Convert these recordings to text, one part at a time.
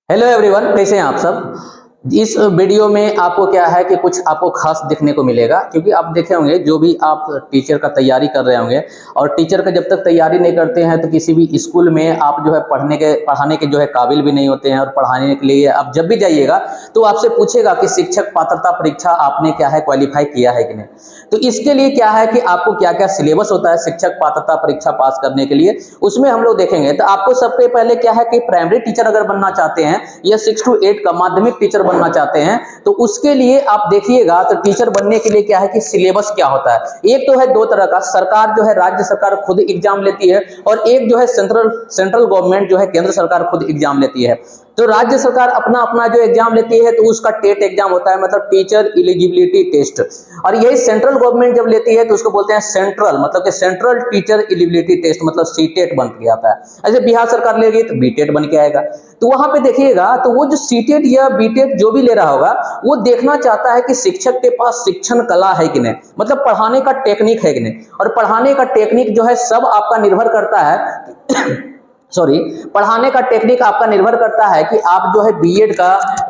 Hello everyone, कैसे हैं आप सब। इस वीडियो में आपको क्या है कि कुछ आपको खास देखने को मिलेगा, क्योंकि आप देखे होंगे जो भी आप टीचर का तैयारी कर रहे होंगे और टीचर का जब तक तैयारी नहीं करते हैं तो किसी भी स्कूल में आप जो है पढ़ाने के जो है काबिल भी नहीं होते हैं। और पढ़ाने के लिए आप जब भी जाइएगा तो आपसे पूछेगा कि शिक्षक पात्रता परीक्षा आपने क्या है क्वालिफाई किया है कि नहीं। तो इसके लिए क्या है कि आपको क्या क्या सिलेबस होता है शिक्षक पात्रता परीक्षा पास करने के लिए, उसमें हम लोग देखेंगे। तो आपको सबसे पहले क्या है कि प्राइमरी टीचर अगर बनना चाहते हैं या 6 to 8 का माध्यमिक टीचर बनना चाहते हैं तो उसके लिए आप देखिएगा तो टीचर बनने के लिए क्या है कि सिलेबस क्या होता है। एक तो है दो तरह का, सरकार जो है राज्य सरकार खुद एग्जाम लेती है और एक जो है सेंट्रल गवर्नमेंट जो है केंद्र सरकार खुद एग्जाम लेती है। तो राज्य सरकार अपना अपना जो एग्जाम लेती है तो उसका टेट एग्जाम होता है, मतलब टीचर एलिजिबिलिटी टेस्ट। और यही सेंट्रल गवर्नमेंट जब लेती है तो उसको बोलते हैं सेंट्रल, मतलब कि सेंट्रल टीचर एलिजिबिलिटी टेस्ट, मतलब सीटेट बन के आता है। ऐसे बिहार सरकार लेगी तो बीटेट बन के आएगा। तो वहां पे देखिएगा तो वो जो सीटेट या बीटेट जो भी ले रहा होगा वो देखना चाहता है कि शिक्षक के पास शिक्षण कला है कि नहीं, मतलब पढ़ाने का टेक्निक है कि नहीं। और पढ़ाने का टेक्निक जो है सब आपका निर्भर करता है सॉरी, पढ़ाने का टेक्निक आपका निर्भर करता है कि आप जो है बीएड का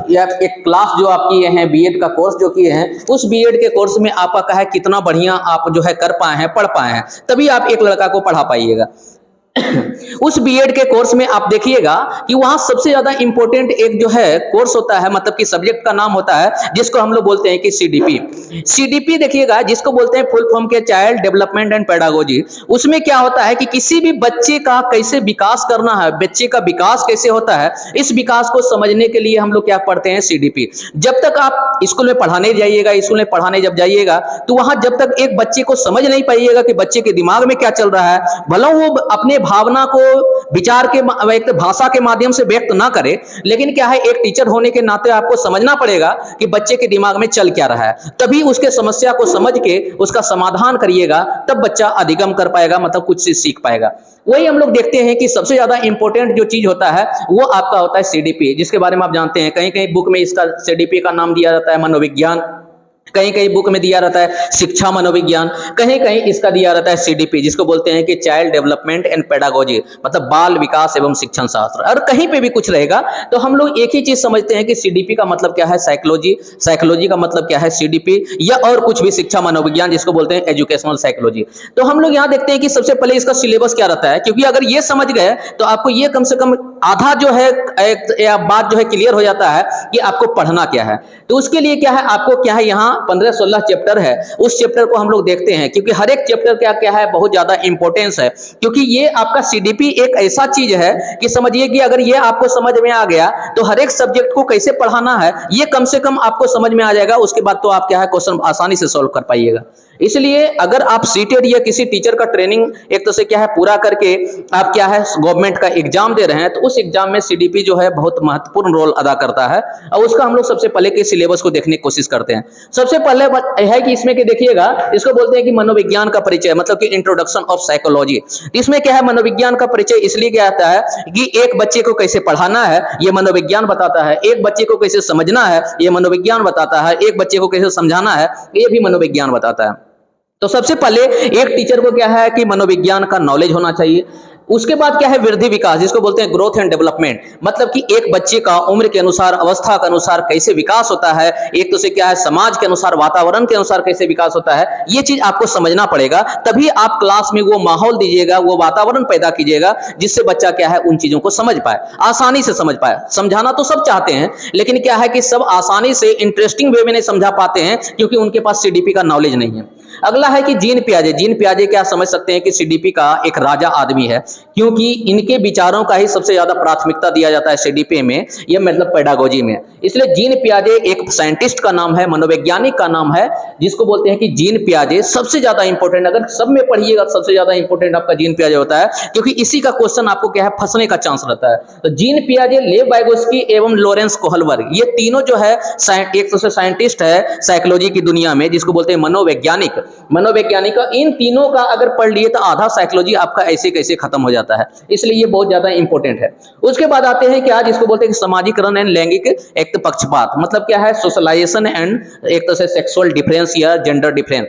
या एक क्लास जो आप किए हैं, बीएड का कोर्स जो किए हैं, उस बीएड के कोर्स में आपका क्या है कितना बढ़िया आप जो है कर पाए हैं, पढ़ पाए हैं, तभी आप एक लड़का को पढ़ा पाइएगा। उस बीएड के कोर्स में आप देखिएगा कि वहां सबसे ज्यादा इंपॉर्टेंट एक जो है कोर्स होता है, मतलब कि सब्जेक्ट का नाम होता है जिसको हम लोग बोलते हैं कि सीडीपी। सीडीपी देखिएगा जिसको बोलते हैं फुल फॉर्म के चाइल्ड डेवलपमेंट एंड पेडागोजी। उसमें क्या होता है कि किसी भी बच्चे का कैसे विकास करना है, बच्चे का विकास कैसे होता है, इस विकास को समझने के लिए हम लोग क्या पढ़ते हैं, सीडीपी। जब तक आप स्कूल में पढ़ाने जाइएगा, स्कूल में पढ़ाने जब जाइएगा तो वहां जब तक एक बच्चे को समझ नहीं पाइएगा कि बच्चे के दिमाग में क्या चल रहा है, भला वो अपने भावना को विचार के एक भाषा के माध्यम से व्यक्त ना करे, लेकिन क्या है एक टीचर होने के नाते आपको समझना पड़ेगा कि बच्चे के दिमाग में चल क्या रहा है, तभी उसके समस्या को समझ के उसका समाधान करिएगा, तब बच्चा अधिगम कर पाएगा, मतलब कुछ चीज सीख पाएगा। वही हम लोग देखते हैं कि सबसे ज्यादा इंपॉर्टेंट जो चीज होता है वो आपका होता है सीडीपी, जिसके बारे में आप जानते हैं कहीं कहीं बुक में इसका सीडीपी का नाम दिया जाता है मनोविज्ञान, कहीं कहीं बुक में दिया रहता है शिक्षा मनोविज्ञान, कहीं कहीं इसका दिया रहता है सीडीपी जिसको बोलते हैं कि चाइल्ड डेवलपमेंट एंड पेडागोजी, मतलब बाल विकास एवं शिक्षण शास्त्र। और कहीं पे भी कुछ रहेगा तो हम लोग एक ही चीज समझते हैं कि सीडीपी का मतलब क्या है साइकोलॉजी, साइकोलॉजी का मतलब क्या है सीडीपी, या और कुछ भी शिक्षा मनोविज्ञान जिसको बोलते हैं एजुकेशनल साइकोलॉजी। तो हम लोग यहाँ देखते हैं कि सबसे पहले इसका सिलेबस क्या रहता है, क्योंकि अगर ये समझ गए तो आपको ये कम से कम आधा जो है एक बात जो है क्लियर हो जाता है कि आपको पढ़ना क्या है। तो उसके लिए क्या है, आपको क्या है यहाँ 15-16 चैप्टर है, उस चैप्टर को हम लोग देखते हैं, क्योंकि हर एक चैप्टर क्या क्या है बहुत ज्यादा इंपॉर्टेंस है। क्योंकि ये आपका सीडीपी एक ऐसा चीज है कि समझिए कि अगर ये आपको समझ में आ गया तो हर एक सब्जेक्ट को कैसे पढ़ाना है ये कम से कम आपको समझ में आ जाएगा। उसके बाद तो आप क्या है क्वेश्चन आसानी से सॉल्व कर पाइएगा। इसलिए अगर आप सीटेट या किसी टीचर का ट्रेनिंग एक तो से क्या है पूरा करके आप क्या है गवर्नमेंट का एग्जाम दे रहे हैं, तो उस एग्जाम में सीडीपी जो है बहुत महत्वपूर्ण रोल अदा करता है। और उसका हम लोग सबसे पहले के सिलेबस को देखने की कोशिश करते हैं। सबसे पहले है कि इसमें कि देखिएगा, इसको बोलते हैं कि मनोविज्ञान का परिचय, मतलब कि इंट्रोडक्शन ऑफ साइकोलॉजी। इसमें क्या है मनोविज्ञान का परिचय इसलिए क्या आता है कि एक बच्चे को कैसे पढ़ाना है ये मनोविज्ञान बताता है, एक बच्चे को कैसे समझना है ये मनोविज्ञान बताता है, एक बच्चे को कैसे समझाना है ये भी मनोविज्ञान बताता है। तो सबसे पहले एक टीचर को क्या है कि मनोविज्ञान का नॉलेज होना चाहिए। उसके बाद क्या है वृद्धि विकास, जिसको बोलते हैं ग्रोथ एंड डेवलपमेंट, मतलब कि एक बच्चे का उम्र के अनुसार अवस्था के अनुसार कैसे विकास होता है, एक तो से क्या है समाज के अनुसार वातावरण के अनुसार कैसे विकास होता है, ये चीज आपको समझना पड़ेगा। तभी आप क्लास में वो माहौल दीजिएगा, वो वातावरण पैदा कीजिएगा जिससे बच्चा क्या है उन चीजों को समझ पाए, आसानी से समझ पाए। समझाना तो सब चाहते हैं लेकिन क्या है कि सब आसानी से इंटरेस्टिंग वे में नहीं समझा पाते हैं क्योंकि उनके पास सीडीपी का नॉलेज नहीं है। अगला है कि जीन पियाजे। जीन पियाजे क्या समझ सकते हैं कि सीडीपी का एक राजा आदमी है, क्योंकि इनके विचारों का ही सबसे ज्यादा प्राथमिकता दिया जाता है सीडीपी में, यह मतलब पेडागोजी में। इसलिए जीन पियाजे एक साइंटिस्ट का नाम है, मनोवैज्ञानिक का नाम है, जिसको बोलते हैं कि जीन पियाजे सबसे ज्यादा इंपॉर्टेंट। अगर सब में पढ़िएगा सबसे ज्यादा इंपॉर्टेंट आपका जीन पियाजे होता है, क्योंकि इसी का क्वेश्चन आपको क्या है फंसने का चांस रहता है। तो जीन पियाजे, लेव वाइगोस्की एवं लॉरेंस कोहलबर्ग, ये तीनों जो है एक तो से साइंटिस्ट है साइकोलॉजी की दुनिया में, जिसको बोलते हैं मनोवैज्ञानिक। मनोवैज्ञानिक इन तीनों का अगर पढ़ लिए तो आधा साइकोलॉजी आपका ऐसे कैसे खत्म हो जाता है, इसलिए ये बहुत ज्यादा इंपॉर्टेंट है। उसके बाद आते हैं क्या, जिसको बोलते हैं सामाजिकरण एंड लैंगिक एक पक्षपात, मतलब क्या है सोशलाइजेशन एंड एक तरह से सेक्सुअल डिफरेंस या जेंडर डिफरेंस।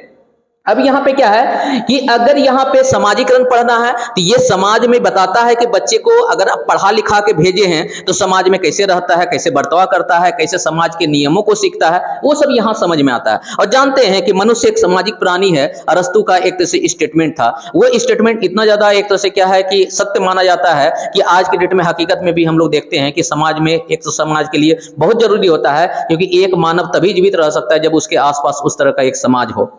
अब यहाँ पे क्या है कि अगर यहाँ पे समाजीकरण पढ़ना है तो ये समाज में बताता है कि बच्चे को अगर आप पढ़ा लिखा के भेजे हैं तो समाज में कैसे रहता है, कैसे बर्ताव करता है, कैसे समाज के नियमों को सीखता है, वो सब यहाँ समझ में आता है। और जानते हैं कि मनुष्य एक सामाजिक प्राणी है। अरस्तु का एक तरह से स्टेटमेंट था, वो स्टेटमेंट इतना ज्यादा एक तरह से क्या है कि सत्य माना जाता है कि आज के डेट में हकीकत में भी हम लोग देखते हैं कि समाज में एक तो समाज के लिए बहुत जरूरी होता है, क्योंकि एक मानव तभी जीवित रह सकता है जब उसके आसपास उस तरह का एक समाज हो।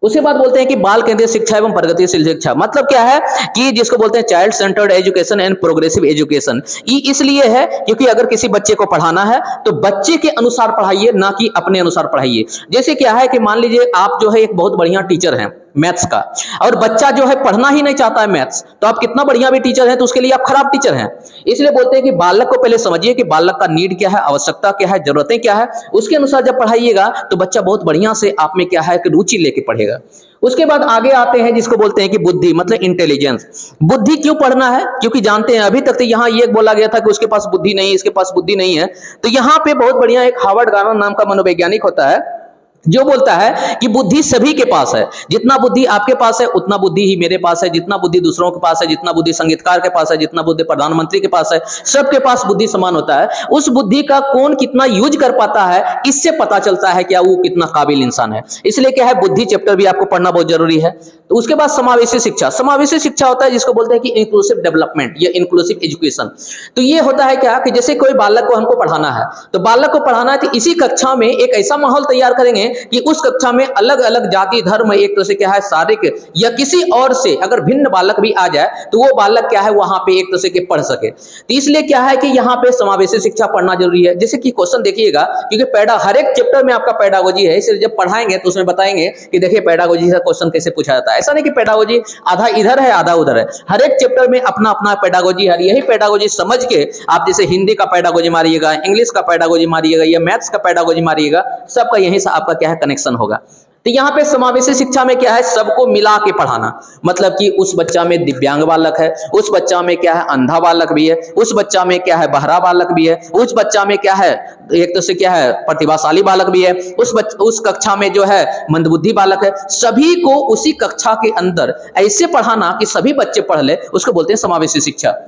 उसके बाद बोलते हैं कि बाल केंद्रित शिक्षा एवं प्रगतिशील शिक्षा, मतलब क्या है कि जिसको बोलते हैं child centred education and progressive education. ये इसलिए है क्योंकि अगर किसी बच्चे को पढ़ाना है तो बच्चे के अनुसार पढ़ाइए, ना कि अपने अनुसार पढ़ाइए। जैसे क्या है कि मान लीजिए आप जो है एक बहुत बढ़िया टीचर हैं मैथ्स का, और बच्चा जो है पढ़ना ही नहीं चाहता है मैथ्स, तो आप कितना बढ़िया भी टीचर हैं तो उसके लिए आप खराब टीचर हैं। इसलिए बोलते हैं कि बालक को पहले समझिए कि बालक का नीड क्या है, आवश्यकता क्या है, जरूरतें क्या है, उसके अनुसार जब पढ़ाइएगा तो बच्चा बहुत बढ़िया से आप में क्या है कि रुचि लेके पढ़ेगा। उसके बाद आगे आते हैं जिसको बोलते हैं कि बुद्धि, मतलब इंटेलिजेंस। बुद्धि क्यों पढ़ना है? क्योंकि जानते हैं अभी तक तो यहाँ ये बोला गया था कि उसके पास बुद्धि नहीं है, इसके पास बुद्धि नहीं है। तो यहाँ पे बहुत बढ़िया एक हार्वर्ड गार्डनर नाम का मनोवैज्ञानिक होता है जो बोलता है कि बुद्धि सभी के पास है। जितना बुद्धि आपके पास है उतना बुद्धि ही मेरे पास है, जितना बुद्धि दूसरों के पास है, जितना बुद्धि संगीतकार के पास है, जितना बुद्धि प्रधानमंत्री के पास है, सबके पास बुद्धि समान होता है। उस बुद्धि का कौन कितना यूज कर पाता है, इससे पता चलता है कि वो कितना काबिल इंसान है। इसलिए क्या है, बुद्धि चैप्टर भी आपको पढ़ना बहुत जरूरी है। तो उसके बाद समावेशी शिक्षा। समावेशी शिक्षा होता है जिसको बोलते हैं कि इंक्लूसिव डेवलपमेंट या इंक्लूसिव एजुकेशन। तो ये होता है क्या कि जैसे कोई बालक को हमको पढ़ाना है, तो बालक को पढ़ाना है तो इसी कक्षा में एक ऐसा माहौल तैयार करेंगे कि उस कक्षा में अलग अलग जाति धर्म एक तरह से क्या है शारीरिक या किसी और से अगर भिन्न बालक भी आ जाए तो वो बालक क्या है वहां पे एक तरह से पढ़ सके। तो इसलिए क्या है कि यहाँ पे समावेशी शिक्षा पढ़ना जरूरी है। जैसे कि क्वेश्चन देखिएगा, क्योंकि हर एक चैप्टर में आपका पेडागोजी है, इसलिए जब पढ़ाएंगे तो उसमें बताएंगे कि देखिए पेडागोजी से क्वेश्चन कैसे पूछा जाता है। ऐसा नहीं कि पेडागोजी आधा इधर है आधा उधर है, हर एक चैप्टर में अपना अपना पेडागोजी है। यही पेडागोजी समझ के आप जैसे हिंदी का पेडागोजी मारिएगा, इंग्लिश का पेडागोजी मारिएगा या मैथ्स का पेडागोजी मारिएगा, सबका यहीं से आपका क्या है कनेक्शन होगा। तो यहाँ पे समावेशी शिक्षा में क्या है, सबको मिला के पढ़ाना। मतलब कि उस बच्चा में दिव्यांग बालक है, उस बच्चा में क्या है अंधा बालक भी है, उस बच्चा में क्या है बहरा बालक भी है, उस बच्चा में क्या है एक तो से क्या है प्रतिभाशाली बालक भी है, उस कक्षा में जो है मंदबुद्धि बालक है। सभी को उसी कक्षा के अंदर ऐसे पढ़ाना कि सभी बच्चे पढ़ ले, उसको बोलते हैं समावेशी शिक्षा।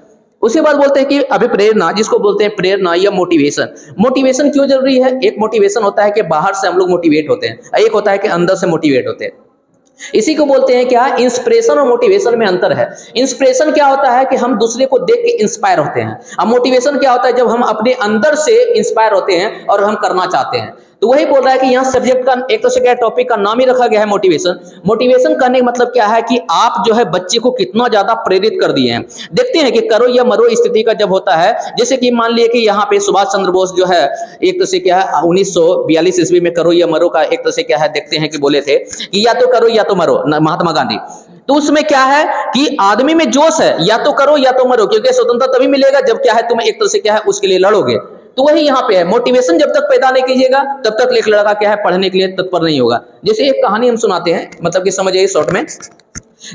उसके बाद बोलते हैं कि अभिप्रेरणा, जिसको बोलते हैं प्रेरणा या मोटिवेशन। मोटिवेशन क्यों जरूरी है? एक मोटिवेशन होता है कि बाहर से हम लोग मोटिवेट होते हैं, एक होता है कि अंदर से मोटिवेट होते हैं। इसी को बोलते हैं क्या, इंस्पिरेशन और मोटिवेशन में अंतर है। इंस्पिरेशन क्या होता है कि हम दूसरे को देख के इंस्पायर होते हैं, अब मोटिवेशन क्या होता है जब हम अपने अंदर से इंस्पायर होते हैं और हम करना चाहते हैं। तो वही बोल रहा है कि यहाँ सब्जेक्ट का एक तो से क्या टॉपिक का नाम ही रखा गया है मोटिवेशन। मोटिवेशन करने का मतलब क्या है कि आप जो है बच्चे को कितना ज्यादा प्रेरित कर दिए हैं। देखते हैं कि करो या मरो स्थिति का जब होता है, जैसे कि मान लिया कि यहाँ पे सुभाष चंद्र बोस जो है एक तो से क्या है 1942 ईस्वी में करो या मरो का एक तो से क्या है देखते हैं कि बोले थे कि या तो करो या तो मरो, महात्मा गांधी। तो उसमें क्या है कि आदमी में जोश है, या तो करो या तो मरो, क्योंकि स्वतंत्रता तभी मिलेगा जब क्या है तुम एक तरह से क्या है उसके लिए लड़ोगे। तो वही यहाँ पे है, मोटिवेशन जब तक पैदा नहीं कीजिएगा तब तक एक लड़का क्या है पढ़ने के लिए तत्पर नहीं होगा। जैसे एक कहानी हम सुनाते हैं, मतलब कि समझिए शॉर्ट में।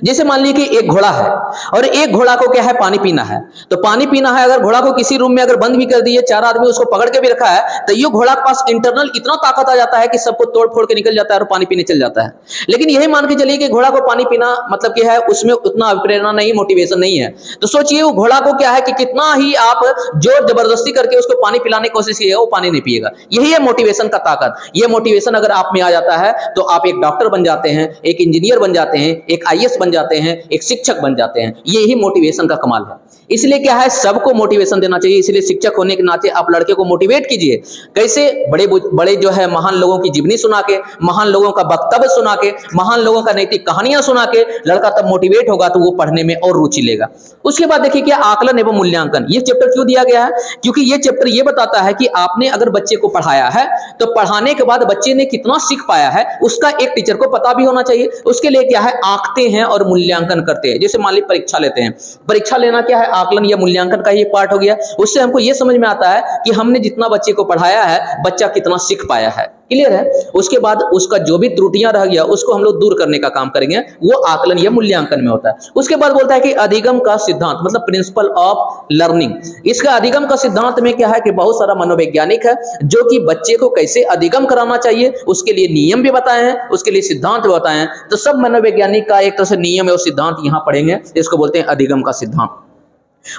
जैसे मान लीजिए कि एक घोड़ा है और एक घोड़ा को क्या है पानी पीना है। तो पानी पीना है, अगर घोड़ा को किसी रूम में अगर बंद भी कर दिए, चार आदमी उसको पकड़ के भी रखा है, तो ये घोड़ा के पास इंटरनल इतना ताकत आ जाता है कि सबको तोड़ फोड़ के निकल जाता है और पानी पीने चल जाता है। लेकिन यही मान के चलिए कि घोड़ा को पानी पीना मतलब क्या है उसमें उतना प्रेरणा नहीं, मोटिवेशन नहीं है। तो सोचिए वो घोड़ा को क्या है कि कितना ही आप जोर जबरदस्ती करके उसको पानी पिलाने की कोशिश कीजिएगा, वो पानी नहीं पिएगा। यही है मोटिवेशन का ताकत। ये मोटिवेशन अगर आप में आ जाता है तो आप एक डॉक्टर बन जाते हैं, एक इंजीनियर बन जाते हैं, एक IAS बन जाते हैं, एक शिक्षक बन जाते हैं। यही मोटिवेशन का कमाल है। इसलिए क्या है सबको मोटिवेशन देना चाहिए। इसलिए शिक्षक होने के नाते आप लड़के को मोटिवेट कीजिए। कैसे? बड़े बड़े जो है महान लोगों की जीवनी सुना के, महान लोगों का वक्तव्य सुना के, महान लोगों का नैतिक कहानियां सुना के लड़का तब मोटिवेट होगा तो वो पढ़ने में और रुचि लेगा। उसके बाद देखिए क्या आकलन एवं मूल्यांकन। ये चैप्टर क्यों दिया गया है? क्योंकि ये चैप्टर ये बताता है कि आपने अगर बच्चे को पढ़ाया है तो पढ़ाने के बाद बच्चे ने कितना सीख पाया है उसका एक टीचर को पता भी होना चाहिए। उसके लिए क्या है आंकते हैं और मूल्यांकन करते हैं। जैसे मान लीजिए परीक्षा लेते हैं, परीक्षा लेना क्या है आकलन या मूल्यांकन का ही एक पार्ट हो गया। उससे हमको ये समझ में आता है कि हमने जितना बच्चे को पढ़ाया है बच्चा कितना सीख पाया है। क्लियर है। उसके बाद उसका जो भी त्रुटियां रह गया उसको हम लोग दूर करने का काम करेंगे, वो आकलन या मूल्यांकन में होता है। उसके बाद बोलता है कि अधिगम का सिद्धांत, मतलब प्रिंसिपल ऑफ लर्निंग। इसका अधिगम का सिद्धांत में क्या है कि बहुत सारा मनोवैज्ञानिक है जो कि बच्चे को कैसे अधिगम कराना चाहिए उसके लिए नियम भी बताए हैं, उसके लिए सिद्धांत भी बताए हैं। तो सब मनोवैज्ञानिक का एक तरह से नियम और सिद्धांत यहां पढ़ेंगे, इसको बोलते हैं अधिगम का सिद्धांत।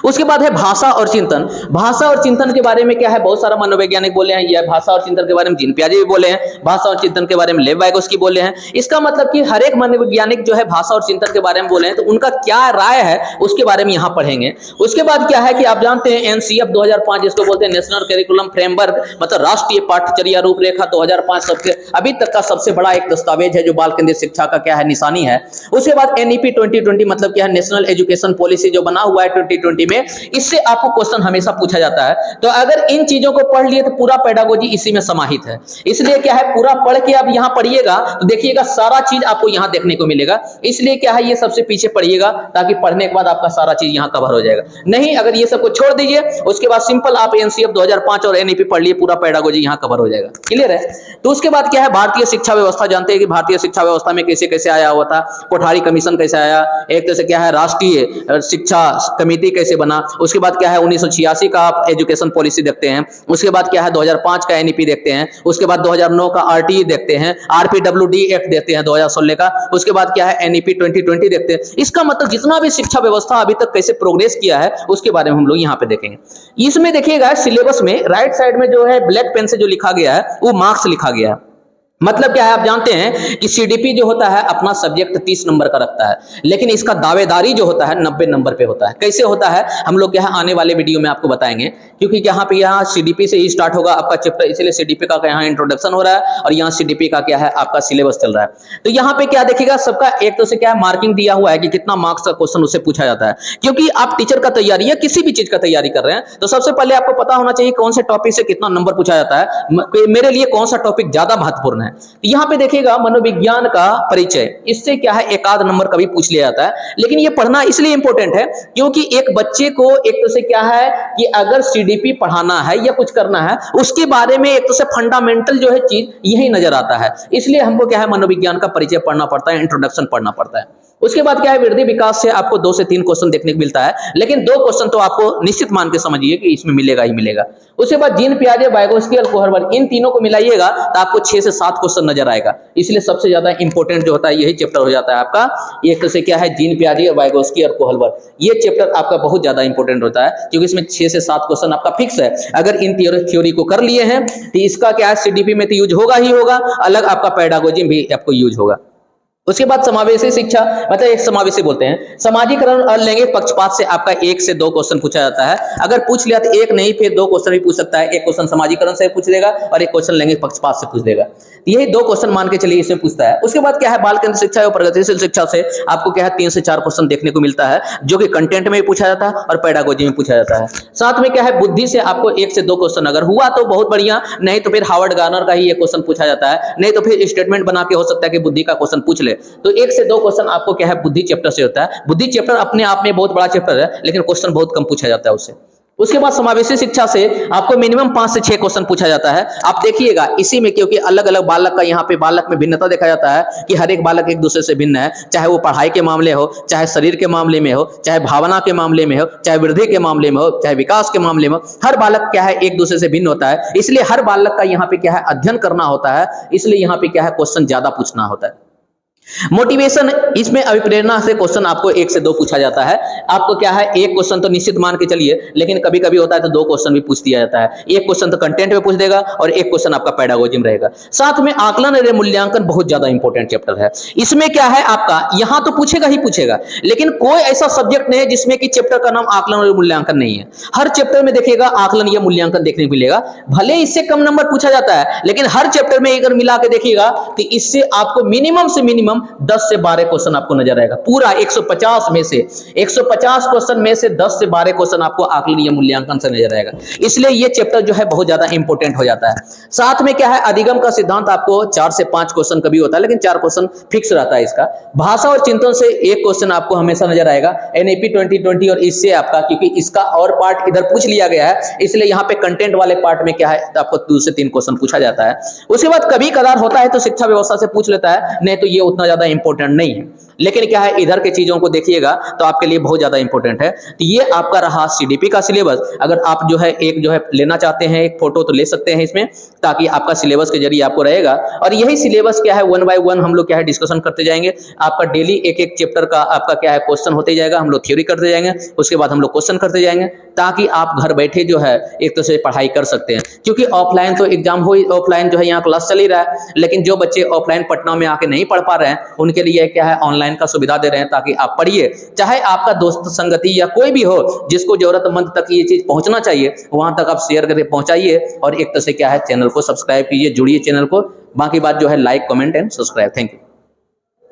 उसके बाद है भाषा और चिंतन। भाषा और चिंतन के बारे में क्या है, बहुत सारा मनोवैज्ञानिक बोले हैं। यह भाषा और चिंतन के बारे में जीन पियाजे भी बोले हैं, भाषा और चिंतन के बारे में लेव वाइगोस्की बोले हैं। इसका मतलब कि हर एक मनोवैज्ञानिक जो है भाषा और चिंतन के बारे में बोले हैं, तो उनका क्या राय है उसके बारे में यहां पढ़ेंगे। उसके बाद क्या है कि आप जानते हैं एनसीएफ 2005 जिसको बोलते हैं नेशनल करिकुलम फ्रेमवर्क, मतलब राष्ट्रीय पाठ्यचर्या रूपरेखा 2005 सबके अभी तक का सबसे बड़ा एक दस्तावेज है जो बाल केंद्रित शिक्षा का क्या है निशानी है। उसके बाद एनईपी 2020 मतलब क्या है, नेशनल एजुकेशन पॉलिसी जो बना हुआ है 2020 में, इससे आपको क्वेश्चन हमेशा पूछा जाता है। तो अगर इन चीजों को पढ़ लिए तो पूरा पेडागोजी इसी में समाहित है। इसलिए क्या है, पूरा पढ़ के आप यहां पढ़िएगा तो देखिएगा सारा चीज आपको यहां देखने को मिलेगा। इसलिए क्या है, ये सबसे पीछे पढ़िएगा ताकि पढ़ने के बाद आपका सारा चीज यहां कवर हो जाएगा। नहीं, अगर ये सबको छोड़ दीजिए उसके बाद सिंपल आप एनसीएफ 2005 और एनईपी पढ़ लिए, पूरा पेडागोजी यहां कवर हो जाएगा। क्लियर है। तो उसके बाद क्या है, भारतीय शिक्षा व्यवस्था जानते हैं कि भारतीय शिक्षा व्यवस्था में कैसे कैसे आया हुआ था, कोठारी कमीशन कैसे आया, एक तरह से क्या है राष्ट्रीय शिक्षा समिति कैसे बना। उसके बाद क्या है 1986 का आप एजुकेशन पॉलिसी देखते हैं। उसके बाद क्या है 2005 का एनईपी देखते हैं। उसके बाद 2009 का आरटीई देखते हैं, आरपीडब्ल्यूडी एक्ट देखते हैं 2016 का। उसके बाद क्या है एनईपी 2020 देखते हैं। इसका मतलब जितना भी शिक्षा व्यवस्था अभी तक कैसे प्रोग्रेस किया है उसके बारे में हम लोग यहाँ पे देखेंगे। इसमें देखिएगा सिलेबस में राइट साइड में जो है ब्लैक पेन से जो लिखा गया है वो मार्क्स लिखा गया है। मतलब क्या है, आप जानते हैं कि सीडीपी जो होता है अपना सब्जेक्ट 30 नंबर का रखता है, लेकिन इसका दावेदारी जो होता है 90 नंबर पे होता है। कैसे होता है हम लोग क्या है आने वाले वीडियो में आपको बताएंगे, क्योंकि यहाँ सीडीपी से ही स्टार्ट होगा आपका चैप्टर, इसलिए सीडीपी का यहाँ इंट्रोडक्शन हो रहा है और यहाँ सीडीपी का क्या है आपका सिलेबस चल रहा है। तो यहाँ पे क्या देखिएगा, सबका एक तो से क्या है मार्किंग दिया हुआ है कि कितना मार्क्स का क्वेश्चन उससे पूछा जाता है। क्योंकि आप टीचर का तैयारी या किसी भी चीज का तैयारी कर रहे हैं तो सबसे पहले आपको पता होना चाहिए कौन से टॉपिक से कितना नंबर पूछा जाता है, मेरे लिए कौन सा टॉपिक ज्यादा महत्वपूर्ण है। यहाँ पे देखिएगा मनोविज्ञान का परिचय, इससे क्या है एक आध नंबर कभी पूछ लिया जाता है, लेकिन ये पढ़ना इसलिए इंपॉर्टेंट है क्योंकि एक बच्चे को एक तो से क्या है कि अगर सीडीपी पढ़ाना है या कुछ करना है उसके बारे में एक तो से फंडामेंटल जो है चीज यही नजर आता है। इसलिए हमको क्या है मनोविज्ञान का परिचय पढ़ना पड़ता है, इंट्रोडक्शन पढ़ना पड़ता है। उसके बाद क्या है वृद्धि विकास से आपको 2 से 3 क्वेश्चन देखने को मिलता है, लेकिन 2 क्वेश्चन तो आपको निश्चित मान के समझिए कि इसमें मिलेगा ही मिलेगा। उसके बाद जीन पियाजे, वाइगोस्की और कोहलबर्ग, इन तीनों को मिलाइएगा तो आपको 6 से 7 क्वेश्चन नजर आएगा। इसलिए सबसे ज्यादा इंपॉर्टेंट जो होता है यही चैप्टर हो जाता है आपका। एक से क्या है जीन पियाजे, वाइगोस्की और कोहलबर्ग, ये चैप्टर आपका बहुत ज्यादा इंपॉर्टेंट होता है क्योंकि इसमें 6 से 7 क्वेश्चन आपका फिक्स है। अगर इन थ्योरी को कर लिए हैं तो इसका क्या है सीडीपी में तो यूज होगा ही होगा, अलग आपका पेडागोजी भी आपको यूज होगा। उसके बाद समावेशी शिक्षा, मतलब एक समावेशी बोलते हैं समाजीकरण और लैंगिक पक्षपात से आपका 1 से 2 क्वेश्चन पूछा जाता है। अगर पूछ लिया तो एक नहीं फिर 2 क्वेश्चन भी पूछ सकता है। एक क्वेश्चन समाजीकरण से पूछ देगा और एक क्वेश्चन लैंगिक पक्षपात से पूछ देगा। यही 2 क्वेश्चन मान के चलिए इसमें पूछता है। उसके बाद क्या है बाल केंद्रित शिक्षा और प्रगतिशील शिक्षा से आपको क्या है 3 से 4 क्वेश्चन देखने को मिलता है जो कि कंटेंट में पूछा जाता है और पेडागोजी में पूछा जाता है। साथ में क्या है बुद्धि से आपको 1 से 2 क्वेश्चन अगर हुआ तो बहुत बढ़िया, नहीं तो फिर हार्वर्ड गार्नर का ही एक क्वेश्चन पूछा जाता है, नहीं तो फिर स्टेटमेंट बना के हो सकता है कि बुद्धि का क्वेश्चन पूछ ले। तो 1 से 2 क्वेश्चन आपको क्या है बुद्धि चैप्टर से होता है। बुद्धि चैप्टर अपने आप में बहुत बड़ा चैप्टर है लेकिन क्वेश्चन बहुत कम पूछा जाता है उससे। उसके बाद समावेशी शिक्षा से आपको मिनिमम 5 से 6 क्वेश्चन पूछा जाता है। आप देखिएगा इसी में क्योंकि अलग अलग बालक का यहाँ पे बालक में भिन्नता देखा जाता है कि हर एक बालक एक दूसरे से भिन्न है, चाहे वो पढ़ाई के मामले हो, चाहे शरीर के मामले में हो, चाहे भावना के मामले में हो, चाहे वृद्धि के मामले में हो, चाहे विकास के मामले में हो, हर बालक क्या है एक दूसरे से भिन्न होता है। इसलिए हर बालक का यहाँ पे क्या है अध्ययन करना होता है, इसलिए यहाँ पे क्या है क्वेश्चन ज्यादा पूछना होता है। मोटिवेशन, इसमें अभिप्रेरणा से क्वेश्चन आपको 1 से 2 पूछा जाता है। आपको क्या है एक क्वेश्चन तो निश्चित मान के चलिए, लेकिन कभी कभी होता है तो 2 क्वेश्चन भी पूछ दिया जाता है। एक क्वेश्चन तो कंटेंट में पूछ देगा और एक क्वेश्चन आपका पेडागोजी में रहेगा। साथ में आकलन और मूल्यांकन बहुत ज्यादा इंपॉर्टेंट चैप्टर है। इसमें क्या है आपका यहां तो पूछेगा ही पूछेगा, लेकिन कोई ऐसा सब्जेक्ट नहीं है जिसमें कि चैप्टर का नाम आकलन और मूल्यांकन नहीं है। हर चैप्टर में देखिएगा आकलन या मूल्यांकन देखने को मिलेगा। भले इससे कम नंबर पूछा जाता है लेकिन हर चैप्टर में अगर मिला के देखिएगा तो इससे आपको मिनिमम से मिनिमम मैक्सिमम 10 से 12 क्वेश्चन आपको नजर आएगा। पूरा 150 में से 150 क्वेश्चन में से 10 से 12 क्वेश्चन आपको आकलनीय मूल्यांकन से नजर आएगा। इसलिए ये चैप्टर जो है बहुत ज्यादा इंपॉर्टेंट हो जाता है। साथ में क्या है, अधिगम का सिद्धांत आपको 4 से 5 क्वेश्चन कभी होता है, लेकिन 4 क्वेश्चन फिक्स रहता है इसका। भाषा और चिंतन से एक क्वेश्चन आपको हमेशा नजर आएगा एनईपी 2020, और इससे आपका, क्योंकि इसका और पार्ट इधर पूछ लिया गया है, इसलिए यहाँ पे कंटेंट वाले पार्ट में क्या है तो आपको 2 से 3 क्वेश्चन पूछा जाता है। उसके बाद कभी कदार होता है तो शिक्षा व्यवस्था से पूछ लेता है, नहीं तो ये उतना ज्यादा इंपॉर्टेंट नहीं है। लेकिन क्या है, इधर के चीजों को देखिएगा तो आपके लिए बहुत ज्यादा इंपॉर्टेंट है। तो ये आपका रहा सीडीपी का सिलेबस। अगर आप जो है एक जो है लेना चाहते हैं एक फोटो तो ले सकते हैं इसमें, ताकि आपका सिलेबस के जरिए आपको रहेगा। और यही सिलेबस क्या है, 1 बाय 1 हम लोग क्या है डिस्कशन करते जाएंगे। आपका डेली एक एक चैप्टर का आपका क्या है क्वेश्चन होते जाएगा, हम लोग थ्योरी करते जाएंगे, उसके बाद हम लोग क्वेश्चन करते जाएंगे, ताकि आप घर बैठे जो है एक तो से पढ़ाई कर सकते हैं। क्योंकि ऑफलाइन तो एग्जाम हो, ऑफलाइन जो है यहाँ क्लास चल ही रहा है, लेकिन जो बच्चे ऑफलाइन पटना में आके नहीं पढ़ पा रहे हैं उनके लिए क्या है ऑनलाइन का सुविधा दे रहे हैं, ताकि आप पढ़िए। चाहे आपका दोस्त संगति या कोई भी हो जिसको जरूरतमंद तक ये चीज पहुंचना चाहिए, वहां तक आप शेयर करके पहुंचाइए। और एक तरह से क्या है चैनल को सब्सक्राइब कीजिए, जुड़िए चैनल को। बाकी बात जो है like, comment and subscribe. Thank you.